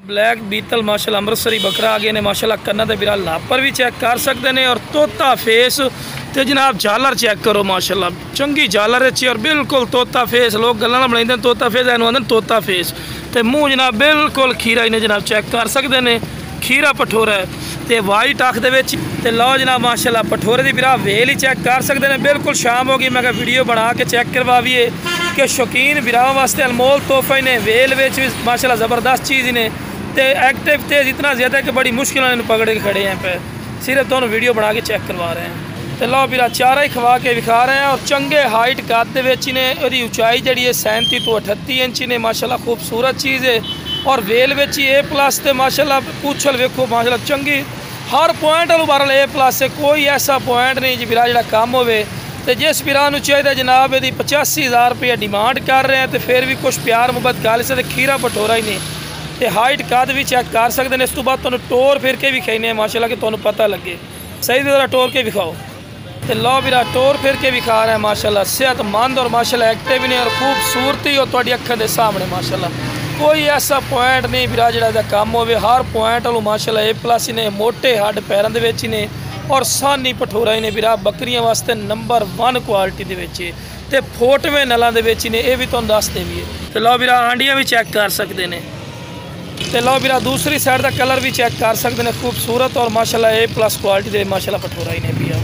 Black बीतल माशाल्लाह अमृतसरी बकरा आ गए ने माशाल्लाह कन्ना ते बिरा लापर भी चेक कर सकते हैं। और तोता फेस तो जनाब झालर चेक करो माशाल्लाह चंगी झालर अच्छी और बिल्कुल तोता फेस। लोग गल्लां बनाइंदे तोता फेस एनू आंदे तोता फेस तो मूँह जनाब बिल्कुल खीरा इन्हें जनाब चेक कर सकते हैं। खीरा पठोरा है तो वाइट अख दे लो जनाब माशाल्लाह पठोरे की बिरा वेल ही चेक कर सकते हैं। बिल्कुल शाम होगी मैं वीडियो बना के चेक करवाइए कि शौकीन बिरावां वास्ते अनमोल तोहफा ही ने। वेल भी माशाल्लाह ज़बरदस्त चीज़ ही ने तो एक्टिव तेज इतना ज़्यादा कि बड़ी मुश्किल इन्हें पकड़ के खड़े हैं पे सिर्फ दोनों वीडियो बना के चेक करवा रहे हैं। तो लो बिरा चारा ही खवा के विखा रहे हैं और चंगे हाइट कद ने ओदी ऊंचाई जी है 37 तो 38 इंच ने माशाल्लाह खूबसूरत चीज़ है। और वेल A+ ते माशाल्लाह पूछल वेखो माशाल्लाह चंगी हर पॉइंट वालू बारल A+ है। कोई ऐसा पॉइंट नहीं जी बिरा जो कम होवे तो जिस बिरा चाहिए जनाब यदि 85,000 रुपया डिमांड कर रहे हैं तो फिर भी कुछ प्यार मुहब्बत गल से खीरा पठोरा ही नहीं तो हाइट कद भी चेक कर सकते हैं। इस तो बाद तुहानू टोर फिर के विखाने माशाल्लाह कि तुहानू पता लगे सही तरह टोर के विखाओ तो लो बिरा टोर फिर के विखा रहे हैं माशाल्लाह सेहतमंद और माशाल्लाह एक्टिव ने और खूबसूरती और तुहाडी अखां दे सामने माशाल्लाह कोई ऐसा पॉइंट नहीं बिरा जिहड़ा कम होवे। हर पॉइंट वालों माशाल्लाह A+ ने मोटे हड्ड पैरों दे विच ने और सानी पठोरा ही ने बिरा बकरियां वास्ते नंबर 1 क्वालिटी दे विच ते फोटवें नलां दे विच ने ये भी तुहानू दस देवीए। तो लो बिरा आंडियां भी चेक कर सकते हैं तो लो बिरा दूसरी साइड का कलर भी चेक कर सकते हैं खूबसूरत और माशाल्लाह A+ क्वालिटी दे माशाल्लाह पठोरा ही ने पिया।